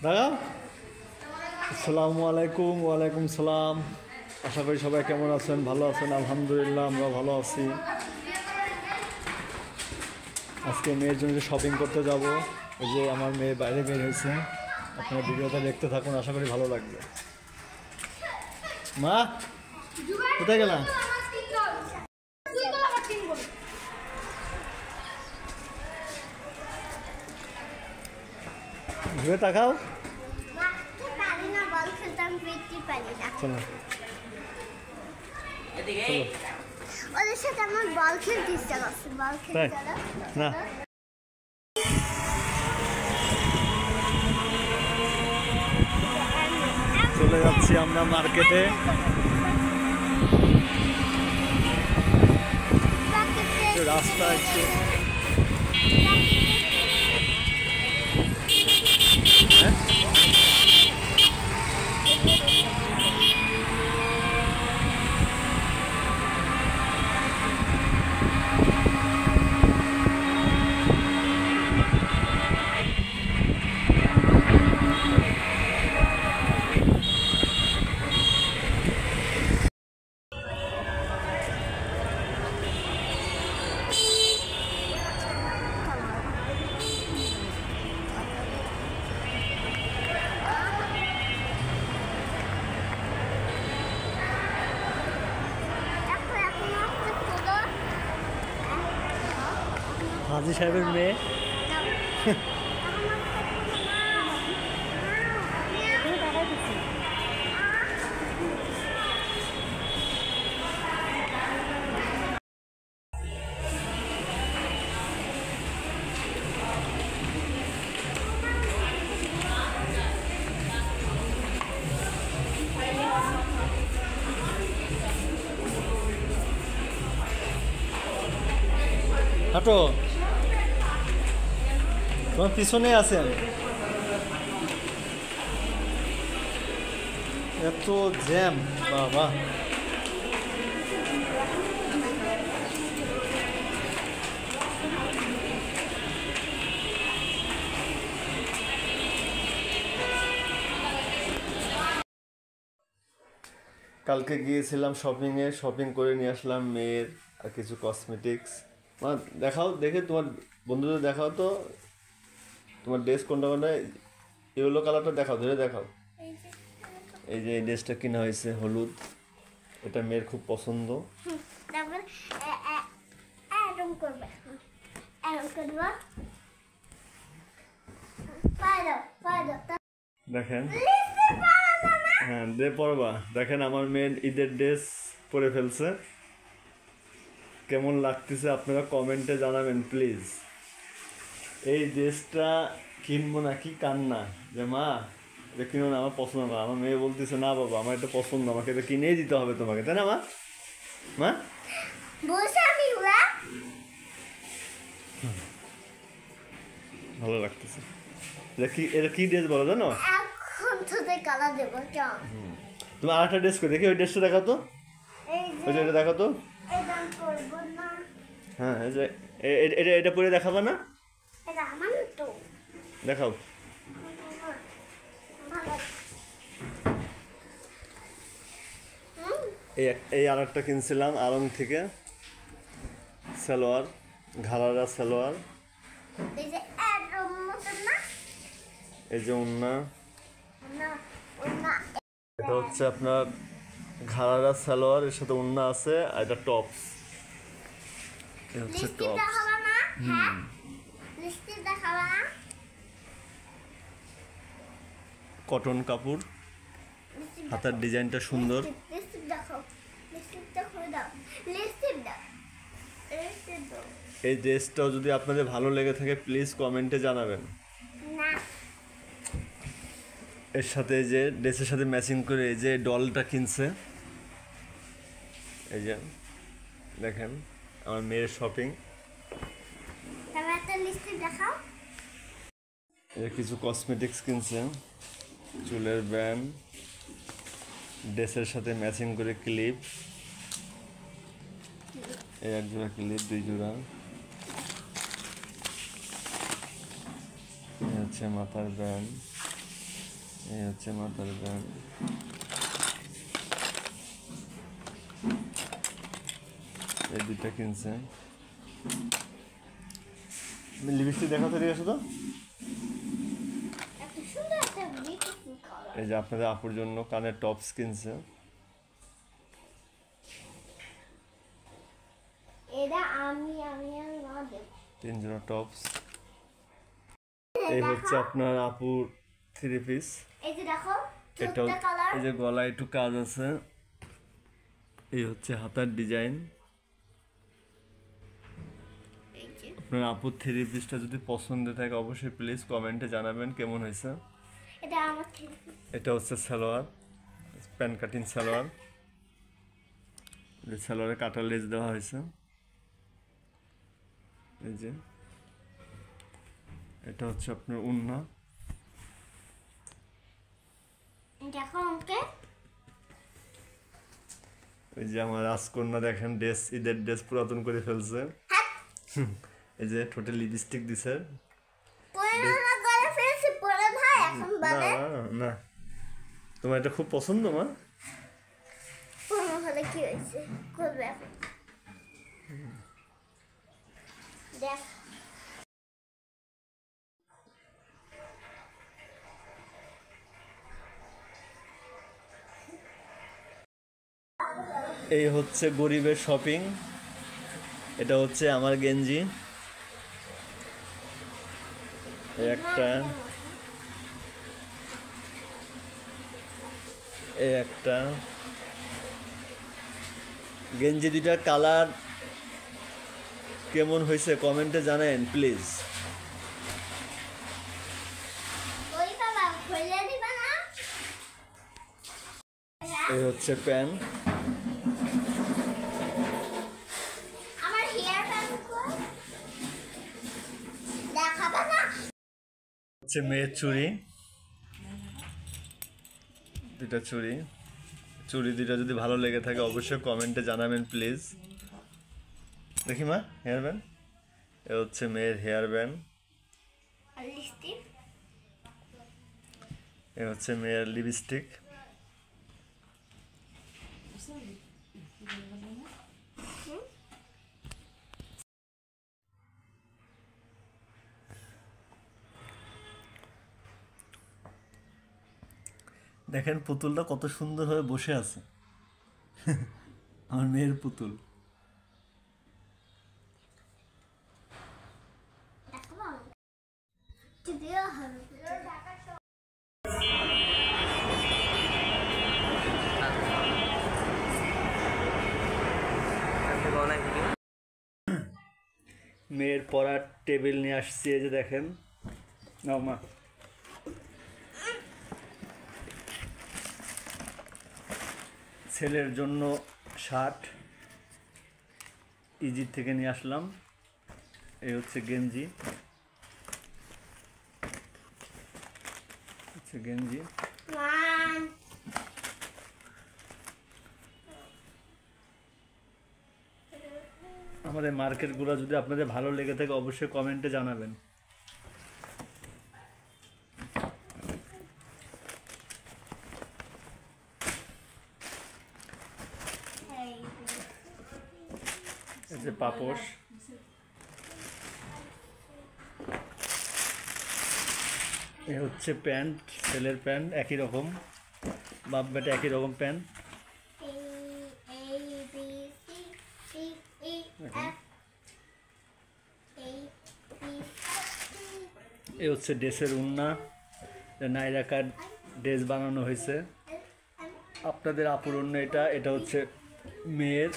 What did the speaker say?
দাঁড়াও। আসসালামু আলাইকুম। ওয়ালাইকুম সালাম। আশা করি সবাই কেমন আছেন, ভালো আছেন? আলহামদুলিল্লাহ আমরা ভালো আছি। আজকে মেয়ের জন্য শপিং করতে যাব। ওই যে আমার মেয়ে বাইরে বের হয়েছে। আপনারা ভিডিওটা দেখতে থাকুন, আশা করি ভালো লাগবে। মা কোথায় গেলাম? ঘুরে তাকাও। চলো ওদের সাথে আমার বল খেলতে ইচ্ছা করছে। বল খেলতে চলো। না চলে যাচ্ছি আমরা মার্কেটে। রাস্তা একটু হাজি সাহেবের মেয়ে। হাঁটো, তোমার পিছনে আছেন। এত জ্যাম বাবা। কালকে গিয়েছিলাম শপিংয়ে, শপিং করে নিয়ে আসলাম মেয়ের আর কিছু কসমেটিক্স। দেখাও, দেখে তোমার বন্ধুদের দেখাও তো তোমার ড্রেস কোনটা কোনটা। ইয়েলো কালারটা দেখাও, ধরে দেখাও। এই যে এই ড্রেসটা কিনা হয়েছে হলুদ, এটা মেয়ের খুব পছন্দ। দেখেন, হ্যাঁ ড্রেস পরবা। দেখেন আমার মেয়ের ঈদের ড্রেস পরে ফেলছে। কেমন লাগতেছে আপনারা কমেন্টে জানাবেন প্লিজ। এই ড্রেসটা কিনবো নাকি কান্না যে মা এটা কিনো না, আমার পছন্দ না। আমার মেয়ে বলতেছে না বাবা আমার এটা পছন্দ, আমাকে এটা কিনেই দিতে হবে তোমাকে, তাই না মা? মা ভালো লাগতেছে। এটা কি ড্রেস বলো জানো? তুমি আর একটা ড্রেস করে দেখি, ওই ড্রেসটা দেখাও তো। ওই যে এটা দেখাও তো। হ্যাঁ এই যে এটা পরে দেখাবা না? দেখাও। এই আর একটা কিনছিলাম আড়ং থেকে, সালোয়ার, ঘাড়ারা সালোয়ার। এই যে ওন্না, এটা হচ্ছে আপনার ঘাড়ারা সালোয়ার, এর সাথে ওন্না আছে, আর এটা টপস। এটা হচ্ছে টপস। কটন কাপড়, হাতার ডিজাইনটা সুন্দর। এই ড্রেসটাও যদি আপনাদের ভালো লেগে থাকে প্লিজ কমেন্টে জানাবেন। এর সাথে যে ড্রেসের সাথে ম্যাচিং করে এই যে ডলটা কিনছে, এই যে দেখেন আমার মেয়ের শপিং। কিছু কসমেটিক্স কিনছে, চুলের ব্যান্ড, ড্রেসের সাথে ম্যাচিং করে ক্লিপ, এই এক জোড়া ক্লিপ, 2 জোড়া, হচ্ছে মাথার ব্যান্ড, এই হচ্ছে মাথার ব্যান্ড। এই দুইটা কিনছে। লিপস্টিক দেখাতে দিয়ে আসো তো। এত সুন্দর একটা বিউটিফুল কালার। এই যে আপনাদের আপুর জন্য কানের টপস কিনছে। এটা আমি না দেব। 3 জোড়া টপস। এই হচ্ছে আপনার আপুর 3 পিস। এই যে দেখো এটা চোদ্দটা কালার। এই যে গলায় একটু কাজ আছে। এই হচ্ছে হাতার ডিজাইন। এই যে আপনার আপুর 3 পিসটা যদি পছন্দ থাকে অবশ্যই প্লিজ কমেন্টে জানাবেন কেমন হয়েছে। এটা আমার থেকে। এটা হচ্ছে সালোয়ার, প্যান কাটিং সালোয়ার। এই সালোয়ারে কাটার লেজ দেওয়া হয়েছে। এই যে এটা হচ্ছে আপনার ওড়না। দেখো আমাকে এই যে আমার রাজকন্যা দেখেন ড্রেস, ঈদের ড্রেস পুরাতন করে ফেলছে। এই যে ঠোঁটে লিপস্টিক দিছে। পরে না গলে ফেলছি পরে ভাই এখন না বলে না, তোমার এটা খুব পছন্দ মা। পরে হলে কি হয়েছে করবে এখন দেখ। এই হচ্ছে গরিবের শপিং। এটা হচ্ছে আমার গেঞ্জি। এই একটা, এই একটা গেঞ্জি। দুইটার কালার কেমন হয়েছে কমেন্টে জানান প্লিজ। ওই বাবা খুলে দিবা না। এই হচ্ছে প্যান্ট। আমার হেয়ার ব্যান্ড কই দেখাবা না। হচ্ছে মেয়ের চুড়ি। দুটা চুড়ি, চুড়ি দুটা যদি ভালো লেগে থাকে অবশ্যই কমেন্টে জানাবেন প্লিজ। দেখি মা হেয়ার ব্যান্ড। এ হচ্ছে মেয়ের হেয়ার ব্যান্ড। আর লিপস্টিক এ হচ্ছে মেয়ের লিপস্টিক। দেখেন পুতুলটা কত সুন্দর হয়ে বসে আছে। আমার মেয়ের পুতুল। দেখাবা যদিও হবে মেয়ের পড়ার টেবিল নিয়ে আসছি। এই যে দেখেন, নাও মা। ছেলের জন্য শার্ট ইজি থেকে নিয়ে আসলাম। এই হচ্ছে গেঞ্জি, হচ্ছে গেঞ্জি। ওয়ান আমাদের মার্কেটগুলো যদি আপনাদের ভালো লেগে থাকে অবশ্যই কমেন্টে জানাবেন। এই যে পাপোশ। এ হচ্ছে প্যান্ট, ছেলের প্যান্ট একই রকম, বাপ বেটা একই রকম প্যান্ট। এ হচ্ছে ড্রেসের ওড়না, নাইরাকার ড্রেস বানানো হয়েছে। আপনাদের আপুর ওড়না এটা। এটা হচ্ছে মেয়ের।